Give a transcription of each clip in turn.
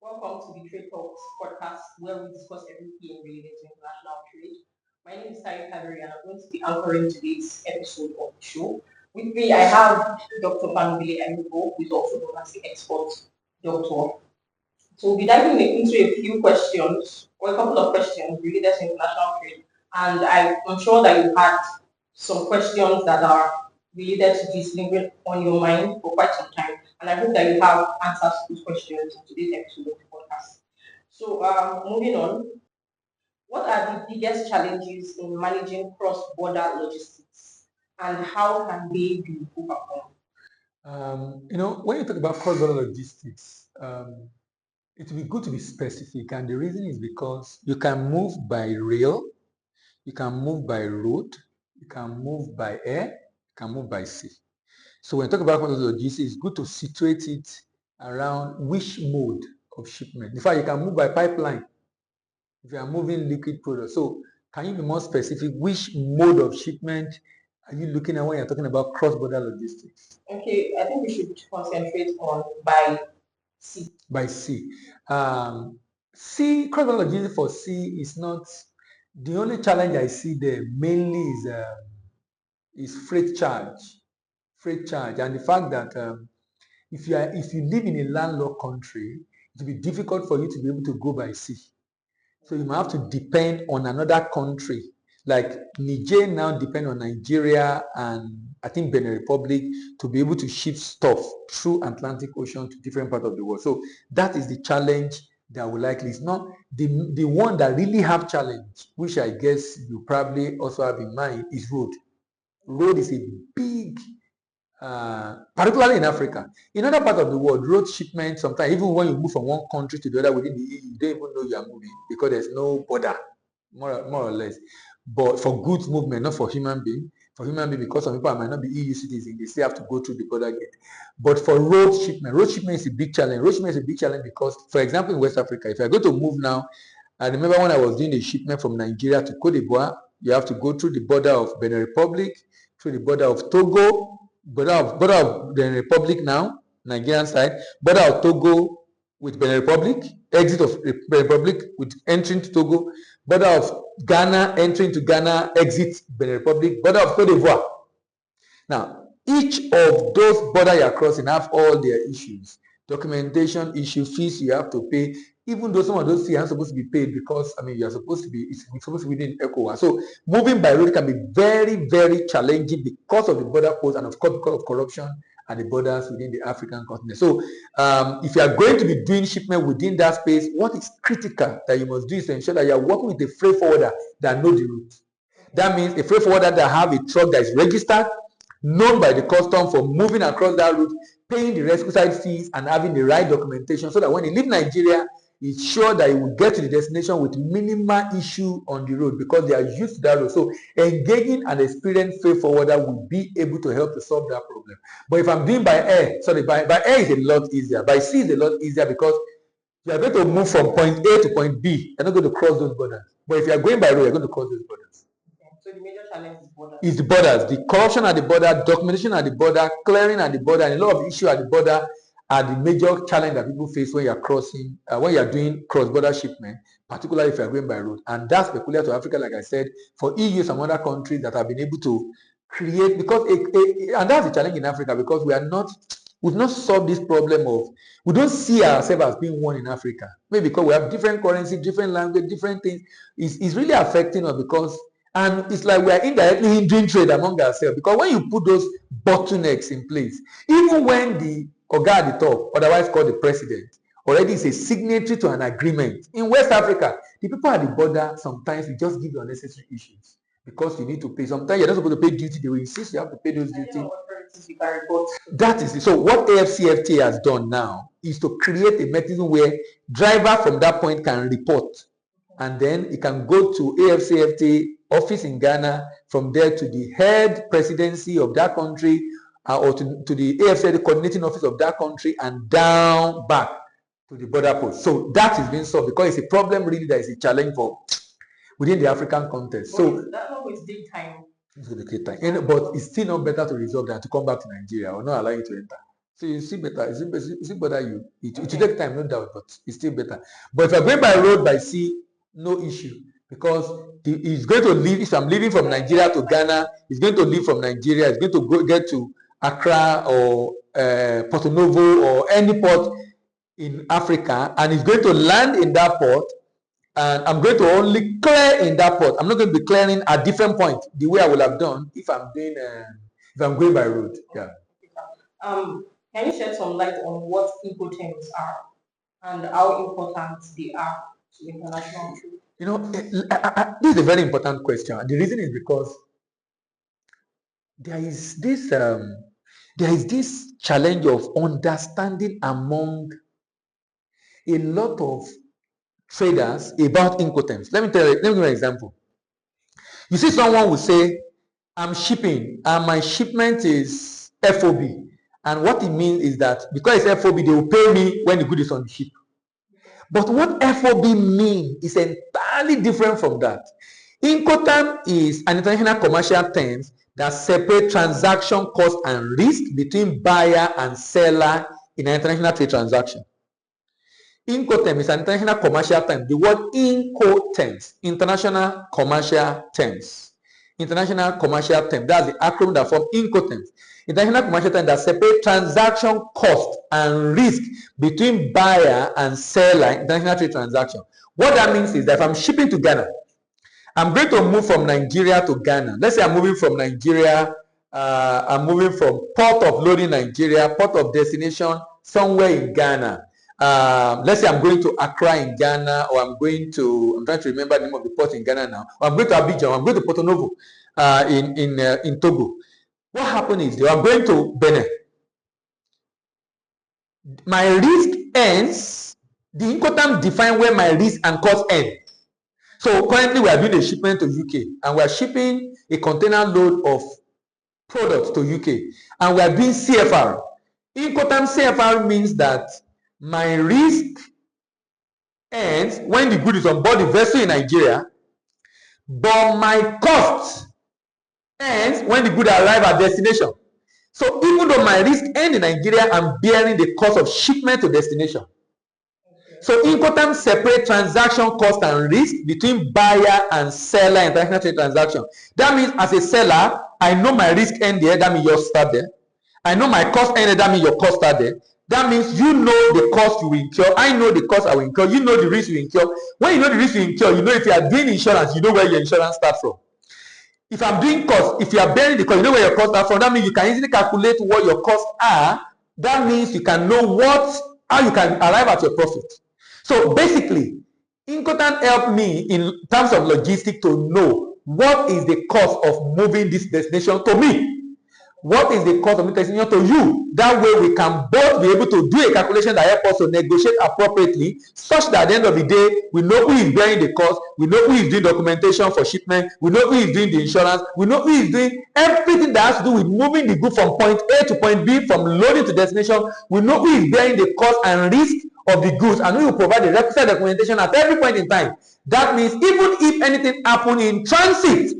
Welcome to the Trade Talks podcast where we discuss everything related to international trade. My name is Tayo Kadri and I'm going to be anchoring today's episode of the show. With me, I have Dr. Bamidele Amigo, who is also known as the export doctor. So we'll be diving into a few questions or a couple of questions related to international trade. And I'm sure that you had some questions that are related to this lingering on your mind for quite some time. And I hope that you have answers to those questions in today's episode of the podcast. So moving on, what are the biggest challenges in managing cross-border logistics and how can they be overcome? When you talk about cross-border logistics, it will be good to be specific, and the reason is because you can move by rail, you can move by road, you can move by air, you can move by sea. So when you talk about cross-border logistics, it's good to situate it around which mode of shipment. In fact, you can move by pipeline if you are moving liquid products. So can you be more specific? Which mode of shipment are you looking at when you're talking about cross-border logistics? Okay, I think we should concentrate on by sea. By sea. Sea, cross-border logistics for sea is not the only challenge I see there. Mainly is freight charge, and the fact that if you live in a landlocked country, it will be difficult for you to be able to go by sea. So you might have to depend on another country. Like Niger now depend on Nigeria and I think Benin Republic to be able to ship stuff through Atlantic Ocean to different parts of the world. So that is the challenge that will likely. It's not the one that really have challenge, which I guess you probably also have in mind, is road. Road is a big particularly in Africa. In other parts of the world, road shipment, sometimes even when you move from one country to the other within the EU, you don't even know you are moving because there's no border, more or less. But for goods movement, not for human being. For human being, because some people might not be EU citizens, they still have to go through the border gate. But for road shipment is a big challenge. Road shipment is a big challenge because, for example, in West Africa, if I go to move now, I remember when I was doing a shipment from Nigeria to Cote d'Ivoire, you have to go through the border of Benin Republic, through the border of Togo, border of Benin Republic now, Nigerian side, border of Togo with Benin Republic, exit of Benin Republic with entering to Togo, border of Ghana, entering to Ghana, exit Benin Republic, border of Cote d'Ivoire. Now, each of those border you're crossing have all their issues. Documentation issue, fees you have to pay, even though some of those fees are supposed to be paid because you're supposed to be within ECOWAS. So moving by road can be very, very challenging because of the border posts and of course because of corruption at the borders within the African continent. So if you are going to be doing shipment within that space, what is critical that you must do is to ensure that you are working with a freight forwarder that knows the route. That means a freight forwarder that have a truck that is registered, known by the custom for moving across that route, paying the requisite fees and having the right documentation so that when he leave Nigeria, he's sure that he will get to the destination with minimal issue on the road because they are used to that road. So engaging an experienced freight forwarder will be able to help to solve that problem. But if I'm doing by air, by air is a lot easier. By sea is a lot easier because you are going to move from point A to point B. You're not going to cross those borders. But if you are going by road, you're going to cross those borders. So the major challenge is borders. Is the borders, the corruption at the border, documentation at the border, clearing at the border, and a lot of issues at the border are the major challenge that people face when you're crossing, when you're doing cross-border shipment, particularly if you're going by road. And that's peculiar to Africa, like I said, for EU and some other countries that have been able to create, because and that's the challenge in Africa, because we've not solved this problem of, we don't see ourselves as being one in Africa. Maybe because we have different currency, different language, different things. It's really affecting us because, and it's like we are indirectly hindering trade among ourselves, because when you put those bottlenecks in place, even when the oga at the top, otherwise called the president, already is a signatory to an agreement, in West Africa, the people at the border sometimes will just give you unnecessary issues because you need to pay. Sometimes you're not supposed to pay duty, they will insist you have to pay those duties. That is it. So what AFCFTA has done now is to create a mechanism where driver from that point can report, and then it can go to AFCFTA office in Ghana, from there to the head presidency of that country, or to the AFCFTA coordinating office of that country, and down back to the border post. So that is being solved because it's a problem really that is a challenge for within the African context. So that always take time. it's going to take time, but it's still not better to resolve than to come back to Nigeria or not allow you to enter. So you see better. Is it better you? It will take time, no doubt, but it's still better. But if you're going by road, by sea, no issue. Because he's going to leave, if I'm leaving from Nigeria to Ghana, he's going to leave from Nigeria, he's going to go get to Accra or Porto Novo or any port in Africa, and he's going to land in that port, and I'm going to only clear in that port. I'm not going to be clearing at different points the way I would have done if I'm doing if I'm going by road. Yeah. Can you shed some light on what incoterms are and how important they are to international trade? You know, this is a very important question. The reason is because there is this challenge of understanding among a lot of traders about incoterms. Let me give you an example. You see, someone will say, I'm shipping and my shipment is FOB. And what it means is that because it's FOB, they will pay me when the good is on the ship. But what FOB means is entirely different from that. Incoterm is an international commercial term that separates transaction cost and risk between buyer and seller in an international trade transaction. Incoterm is an international commercial term. The word Incoterms, international commercial terms. International commercial term. That's the acronym that forms Incoterms. International commercial term that separate transaction cost and risk between buyer and seller in international trade transaction. What that means is that if I'm shipping to Ghana, I'm going to move from Nigeria to Ghana. Let's say I'm moving from Nigeria, I'm moving from port of loading Nigeria, port of destination somewhere in Ghana. Let's say I'm going to Accra in Ghana, or I'm trying to remember the name of the port in Ghana now, or I'm going to Abidjan, or I'm going to Porto Novo in Togo. What happened is I'm going to Benin. My risk ends, the Incoterm define where my risk and cost end. So currently we are doing a shipment to UK, and we are shipping a container load of products to UK, and we are doing CFR. Incoterm CFR means that my risk ends when the good is on board the vessel in Nigeria, but my cost ends when the good arrive at destination. So even though my risk ends in Nigeria, I'm bearing the cost of shipment to destination. So Incoterms separate transaction cost and risk between buyer and seller in international trade transaction. That means as a seller, I know my risk end there, that means yours start there. I know my cost end there, that means your cost start there. That means you know the cost you will incur, I know the cost I will incur, you know the risk you incur. When you know the risk you incur, you know if you are doing insurance, you know where your insurance starts from. If I'm doing cost, if you are bearing the cost, you know where your costs are from. That means you can easily calculate what your costs are. That means you can know how you can arrive at your profit. So basically, Incoterm helped me in terms of logistics to know what is the cost of moving this destination to me. What is the cost of moving destination to you? That way we can both be able to do a calculation that helps us to negotiate appropriately, such that at the end of the day, we know who is bearing the cost, we know who is doing documentation for shipment, we know who is doing the insurance, we know who is doing everything that has to do with moving the good from point A to point B, from loading to destination. We know who is bearing the cost and risk of the goods, and we will provide the requisite documentation at every point in time. That means even if anything happens in transit,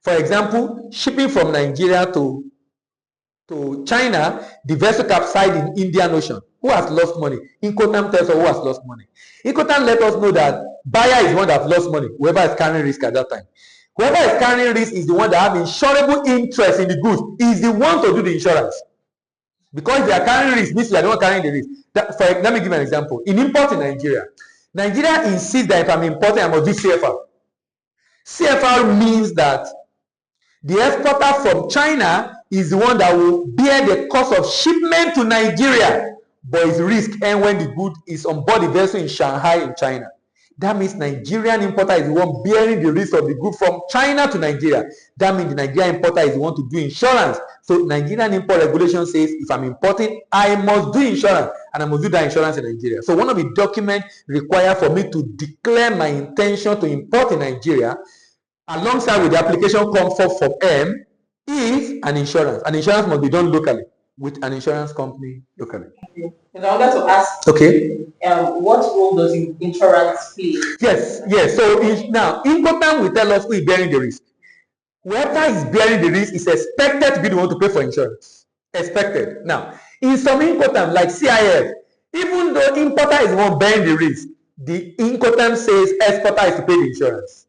for example, shipping from Nigeria to China, the vessel capsized in Indian Ocean. Who has lost money? Incoterm tells us who has lost money. Incoterm let us know that buyer is the one that lost money, whoever is carrying risk at that time. Whoever is carrying risk is the one that has insurable interest in the goods, is the one to do the insurance. Because if they are carrying risk, means you are the one carrying the risk. Let me give an example. In import in Nigeria, Nigeria insists that if I'm importing, I must do CFR. CFR means that the exporter from China is the one that will bear the cost of shipment to Nigeria, but his risk ends when the good is on board the vessel in Shanghai in China. That means Nigerian importer is the one bearing the risk of the good from China to Nigeria. That means the Nigerian importer is the one to do insurance. So Nigerian import regulation says if I'm importing, I must do insurance, and I must do that insurance in Nigeria. So one of the documents required for me to declare my intention to import in Nigeria, alongside with the application comfort from M, is an insurance. An insurance must be done locally with an insurance company locally. Okay. And I wanted to ask, what role does insurance play? Yes. So now, Incoterm will tell us who is bearing the risk. Whoever is bearing the risk is expected to be the one to pay for insurance. Expected. Now, In some Incoterms, like CIF, even though importer is the one bearing the risk, the Incoterm says exporter is to pay the insurance.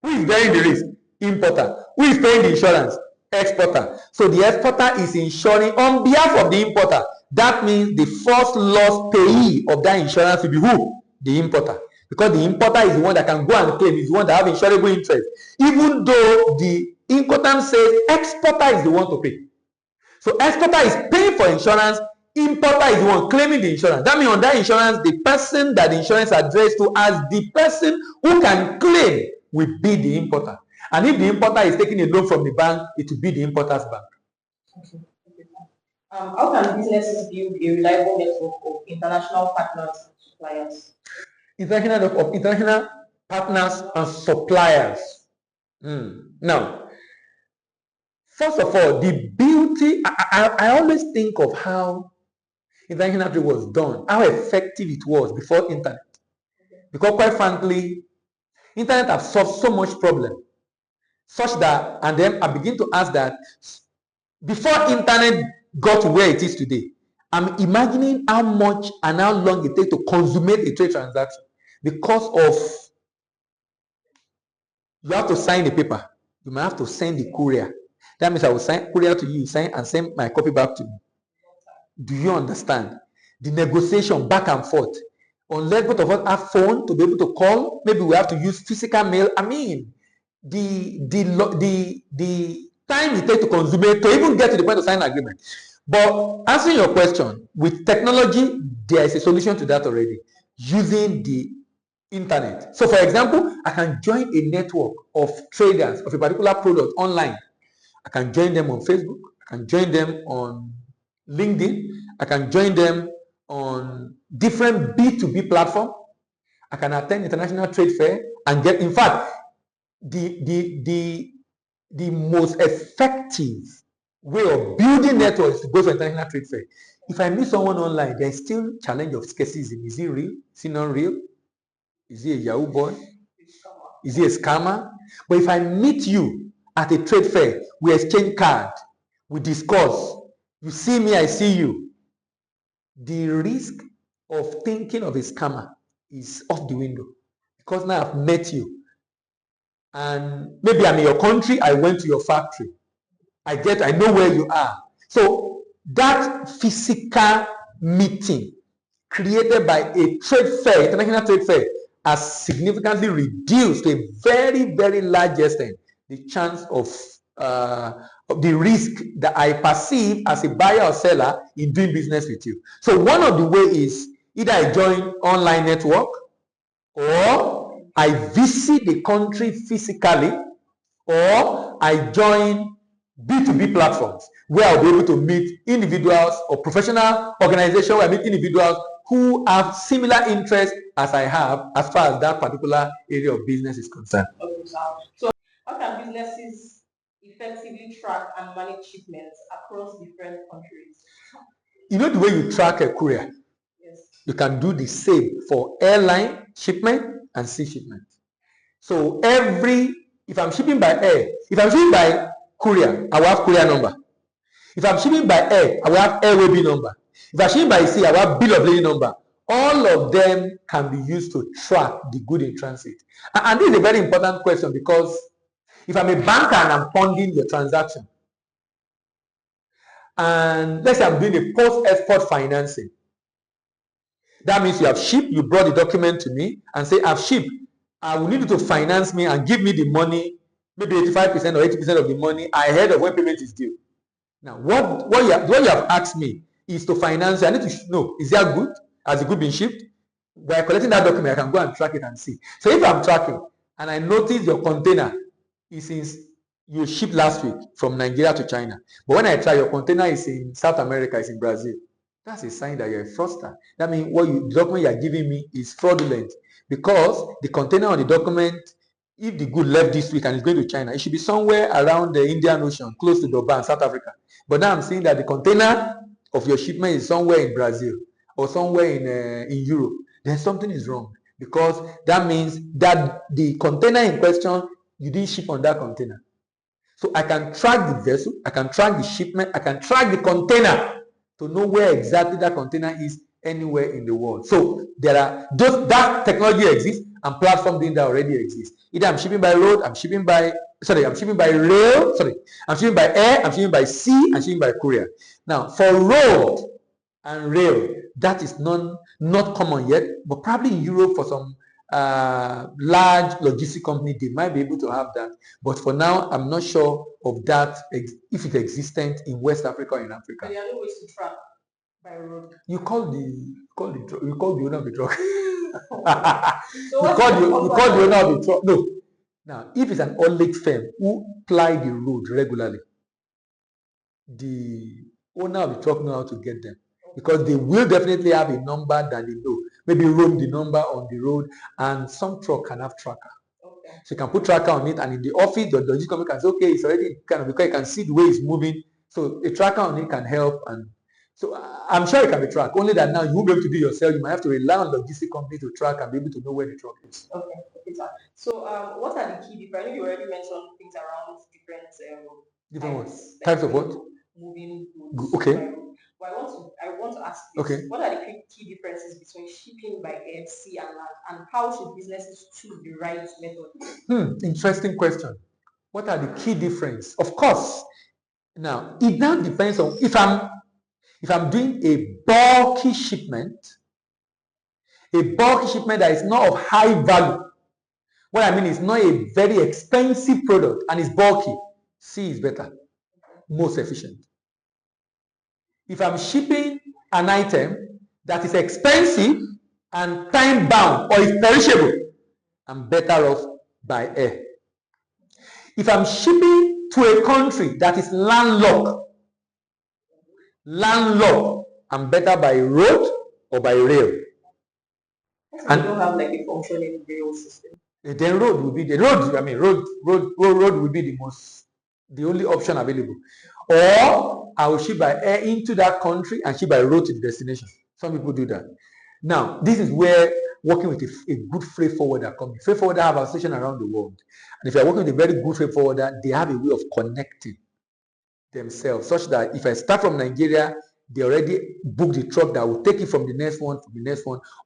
Who is bearing the risk? Importer. Who is paying the insurance? Exporter. So the exporter is insuring on behalf of the importer. That means the first loss payee of that insurance will be who? The importer. Because the importer is the one that can go and claim, is the one that have insurable interest. Even though the Incoterm says exporter is the one to pay. So exporter is paying for insurance, importer is the one claiming the insurance. That means on that insurance, the person that the insurance addressed to as the person who can claim will be the importer. And if the importer is taking a loan from the bank, it will be the importer's bank. Okay. How can businesses build a reliable network of international partners and suppliers? International partners and suppliers. Now, first of all, the beauty, I always think of how international trade was done, how effective it was before internet. Because quite frankly, internet have solved so much problem, such that, and then I begin to ask that, before internet got to where it is today, I'm imagining how much and how long it takes to consummate a trade transaction because of, you have to sign the paper, you might have to send the courier. That means I will sign courier to you, sign and send my copy back to you. Do you understand? The negotiation back and forth. Unless both of us have phone to be able to call, maybe we have to use physical mail. I mean, the time it takes to consummate to even get to the point of signing agreement. But answering your question, with technology, there is a solution to that already, using the internet. So for example, I can join a network of traders of a particular product online. I can join them on Facebook, I can join them on LinkedIn, I can join them on different B2B platforms. I can attend international trade fair and get, in fact, the most effective way of building networks to go for international trade fair. If I meet someone online, there's still challenge of scarcity. Is he real? Is he not real? Is he a Yahoo boy? Is he a scammer? But if I meet you at a trade fair, we exchange cards, we discuss, you see me, I see you, the risk of thinking of a scammer is off the window, because now I've met you. And maybe I'm in your country, I went to your factory. I know where you are. So that physical meeting created by a trade fair, international trade fair, has significantly reduced to a very, very large extent the chance of the risk that I perceive as a buyer or seller in doing business with you. So one of the ways is either I join online network, or I visit the country physically, or I join B2B platforms where I'll be able to meet individuals, or professional organizations where I meet individuals who have similar interests as I have as far as that particular area of business is concerned. So how can businesses effectively track and manage shipments across different countries? You know the way you track a courier? Yes. You can do the same for airline shipment and sea shipment. So if I'm shipping by air, if I'm shipping by courier, I will have courier number. If I'm shipping by air, I will have airway bill number. If I'm shipping by sea, I will have bill of lading number. All of them can be used to track the good in transit. And this is a very important question, because if I'm a banker and I'm funding your transaction, and let's say I'm doing a post-export financing, that means you have shipped, you brought the document to me and say, I've shipped. I will need you to finance me and give me the money, maybe 85% or 80% of the money ahead of when payment is due. Now, what you have asked me is to finance. I need to know, is that good? Has the good been shipped? By collecting that document, I can go and track it and see. So if I'm tracking and I notice your container is you shipped last week from Nigeria to China, but when I try, your container is in South America, is in Brazil, that's a sign that you're a fraudster. That means the document you're giving me is fraudulent, because the container on the document, if the good left this week and is going to China, it should be somewhere around the Indian Ocean, close to Durban, South Africa. But now I'm seeing that the container of your shipment is somewhere in Brazil or somewhere in Europe. Then something is wrong, because that means that the container in question, you didn't ship on that container. So I can track the vessel, I can track the shipment, I can track the container to know where exactly that container is anywhere in the world. So there are that technology exists and platform doing that already exists. Either I'm shipping by road, I'm shipping by rail, I'm shipping by air, I'm shipping by sea, I'm shipping by courier. Now for road and rail, that is not common yet, but probably in Europe for some large logistic company, they might be able to have that. But for now, I'm not sure of that, if it's existent in West Africa or in Africa. But there are no ways to track by road. You call the owner of the truck. So you call the owner of the truck. No. Now, if it's an oil firm who ply the road regularly, the owner of the truck know how to get them, because they will definitely have a number that they know. Maybe roam the number on the road, and some truck can have tracker. Okay. So you can put tracker on it, and in the office, the logistic company can say, okay, it's already kind of, because you can see the way it's moving. So a tracker on it can help, and so I'm sure it can be tracked. Only that now you won't be able to do it yourself. You might have to rely on logistic company to track and be able to know where the truck is. Okay, sir. So what are the key difference? I know you already mentioned things around different Types of what? Moving goods. Okay. But I want to ask you, okay, what are the key differences between shipping by air, sea, and land, and how should businesses choose the right method? Interesting question. What are the key differences? Of course, now it now depends on if I'm doing a bulky shipment that is not of high value. What I mean is not a very expensive product and it's bulky. Sea is better, most efficient. If I'm shipping an item that is expensive and time bound or is perishable, I'm better off by air. If I'm shipping to a country that is landlocked, I'm better by road or by rail. And you don't have like a functioning rail system. Then road will be the road. I mean, road will be the only option available. Or I will ship by air into that country and ship by road to the destination. Some people do that. Now, this is where working with a good freight forwarder comes. Freight forwarder have a station around the world. And if you're working with a very good freight forwarder, they have a way of connecting themselves such that if I start from Nigeria, they already book the truck that will take it from the next one,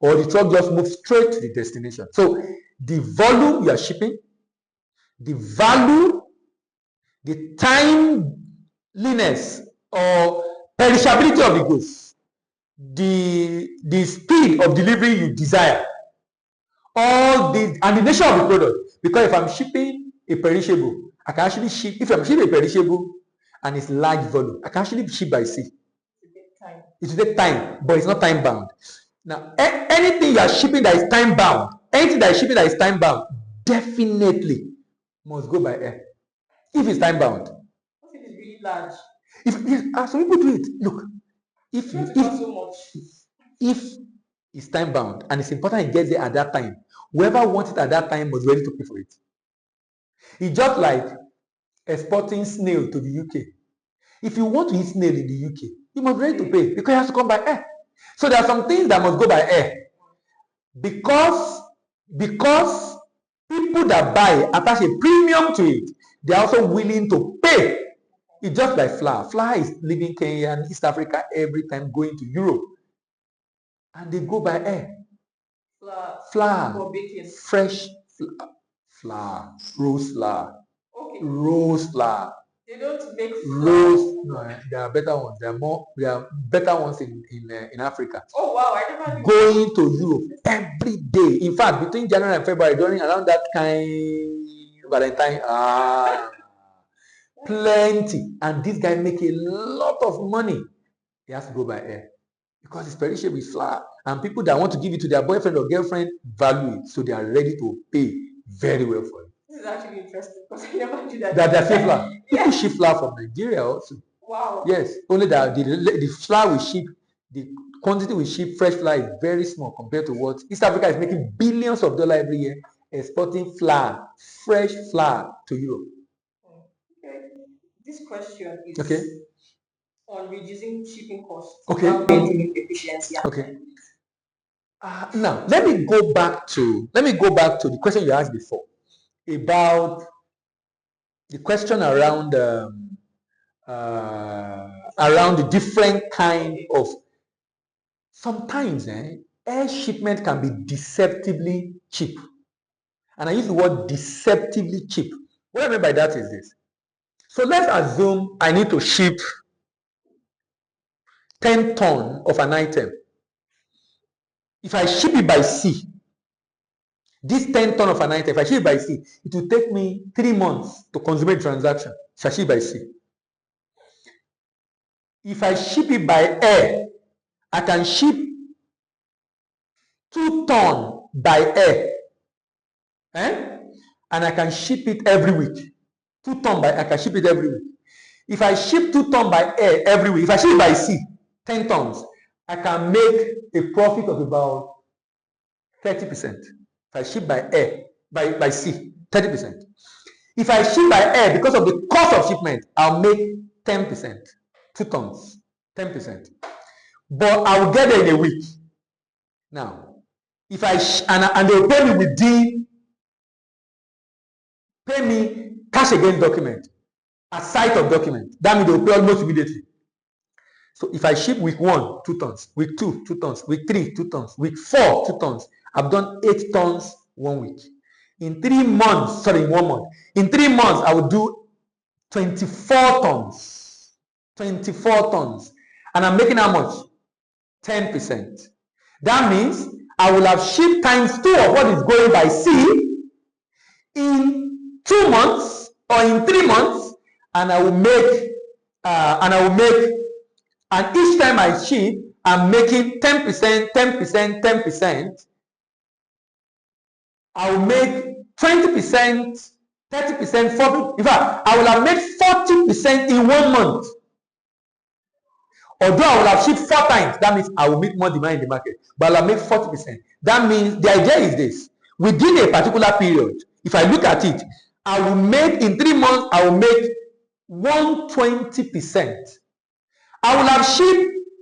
or the truck just moves straight to the destination. So the volume you are shipping, the value, the timeliness or perishability of the goods, the speed of delivery you desire, all the and the nature of the product. Because if I'm shipping a perishable, I can actually ship. If I'm shipping a perishable and it's large volume, I can actually ship by sea. It will take time, but it's not time bound. Now, anything you are shipping that is time bound, definitely must go by air. If it's time bound. What if it's really large? Some people do it. Look, if it's time bound and it's important it gets there at that time, whoever wants it at that time must be ready to pay for it. It's just like exporting snail to the UK. If you want to eat snail in the UK, you must be ready to pay because it has to come by air. So there are some things that must go by air. Because people that buy attach a premium to it, they are also willing to pay. It's just like flour. Flour is leaving Kenya and East Africa every time going to Europe. And they go by air. Flour. Fresh flour. Rose flour. Okay. Rose flour. They don't make rose. No, there are better ones. There are better ones in Africa. Oh wow, I never knew. Going to Europe every day. In fact, between January and February, around that kind Valentine, plenty. And this guy make a lot of money. He has to go by air because it's perishable, it's flour. And people that want to give it to their boyfriend or girlfriend value it, so they are ready to pay very well for it. This is actually interesting because I never knew that. That they flour. People ship flour from Nigeria also. Wow. Yes, only that the flour we ship, the quantity we ship fresh flour is very small compared to what East Africa is making billions of dollars every year exporting flour, fresh flour to Europe. Okay. This question is on reducing shipping costs. Okay. Maintaining efficiency. Okay. Now let me go back to the question you asked before about the question around around the different kind of. Sometimes air shipment can be deceptively cheap. And I use the word deceptively cheap. What I mean by that is this. So let's assume I need to ship 10 tons of an item. If I ship it by sea, this 10 tons of an item, if I ship it by sea, it will take me 3 months to consummate the transaction. If I ship it by sea. If I ship it by air, I can ship 2 tons by air. And I can ship it every week. 2 tons I can ship it every week. If I ship 2 tons by air every week, if I ship it by sea, 10 tons, I can make a profit of about 30%. If I ship by air, by sea, 30%. If I ship by air, because of the cost of shipment, I'll make 10%. 2 tons, 10%. But I'll get there in a week. Now, if I and they'll pay me pay me cash against document, a sight of document. That means they'll pay almost immediately. So if I ship week 1, 2 tons, week 2, 2 tons, week 3, 2 tons, week 4, 2 tons, I've done 8 tons 1 week. In 3 months, sorry, in 1 month. In 3 months, I will do 24 tons. 24 tons. And I'm making how much? 10%. That means I will have shipped times 2 of what is going by sea in 2 months or in 3 months, and I will make and each time I ship, I'm making 10%, 10%, 10%. I will make 20%, 30%, 40%. In fact, I will have made 40% in 1 month. Although I will have shipped 4 times, that means I will meet more demand in the market. But I'll make 40%. That means the idea is this. Within a particular period, if I look at it, I will make in 3 months, I will make 120%. I will have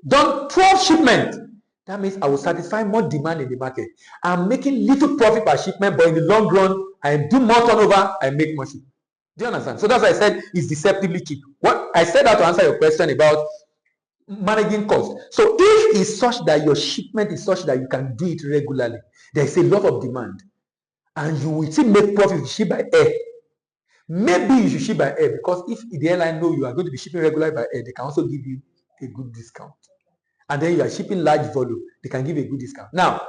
done 12 shipments. That means I will satisfy more demand in the market. I'm making little profit per shipment, but in the long run, I do more turnover, I make more shipment. Do you understand? So that's why I said it's deceptively cheap. What I said that to answer your question about managing cost. So if it's such that your shipment is such that you can do it regularly, there is a lot of demand, and you will still make profit if you ship by air. Maybe you should ship by air, because if the airline know you are going to be shipping regularly by air, they can also give you a good discount. And then you are shipping large volume, they can give a good discount. Now,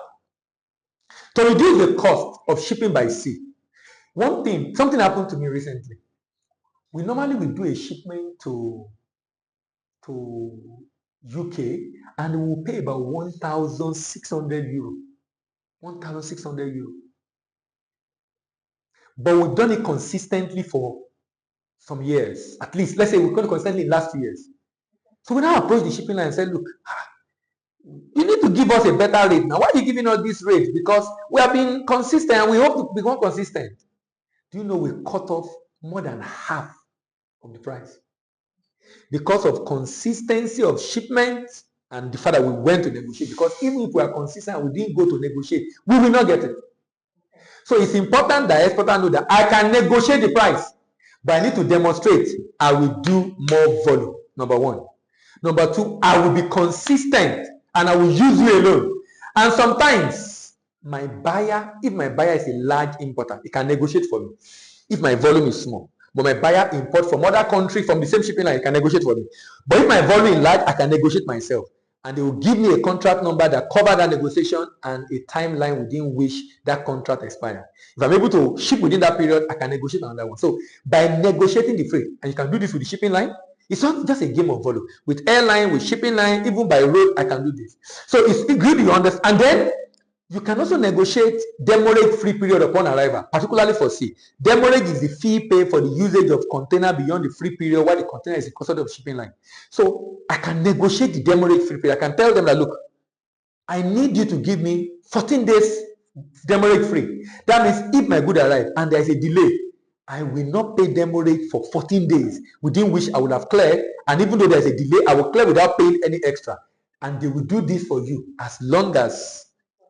to reduce the cost of shipping by sea, something happened to me recently. We normally will do a shipment to UK, and we will pay about 1,600 euro. 1,600 euro. But we've done it consistently for some years. At least, let's say we've done it consistently in the last 2 years. So we now approach the shipping line and say, look, you need to give us a better rate. Now, why are you giving us this rate? Because we have been consistent and we hope to become consistent. Do you know we cut off more than half of the price? Because of consistency of shipment and the fact that we went to negotiate. Because even if we are consistent and we didn't go to negotiate, we will not get it. So it's important that exporters know that I can negotiate the price, but I need to demonstrate I will do more volume, number 1. Number 2, I will be consistent and I will use you alone. And sometimes my buyer, if my buyer is a large importer, he can negotiate for me. If my volume is small, but my buyer import from other country from the same shipping line, he can negotiate for me. But if my volume is large, I can negotiate myself. And they will give me a contract number that covers that negotiation and a timeline within which that contract expires. If I'm able to ship within that period, I can negotiate another one. So by negotiating the freight, and you can do this with the shipping line, it's not just a game of volume. With airline, with shipping line, even by road, I can do this. So it's good you understand. And then you can also negotiate demurrage free period upon arrival, particularly for sea. Demurrage is the fee paid for the usage of container beyond the free period while the container is in custody of shipping line. So I can negotiate the demurrage free period. I can tell them that, look, I need you to give me 14 days demurrage free. That means if my good arrive and there is a delay, I will not pay demurrage for 14 days, within which I will have cleared. And even though there's a delay, I will clear without paying any extra. And they will do this for you as long as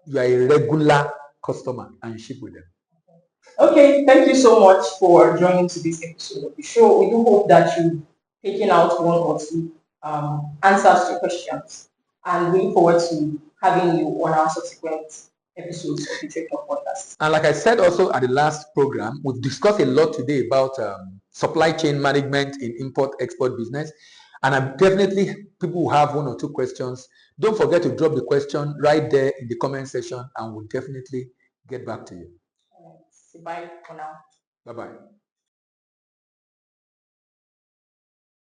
you are a regular customer and you ship with them. Okay, thank you so much for joining today's episode of the show. We do hope that you've taken out 1 or 2 answers to your questions. And we look forward to having you on our subsequent episodes of the Trade Talk podcast. And like I said also at the last program, we've discussed a lot today about supply chain management in import-export business. And I'm definitely, people who have one or two questions, don't forget to drop the question right there in the comment section and we'll definitely get back to you. Bye for now. Bye-bye.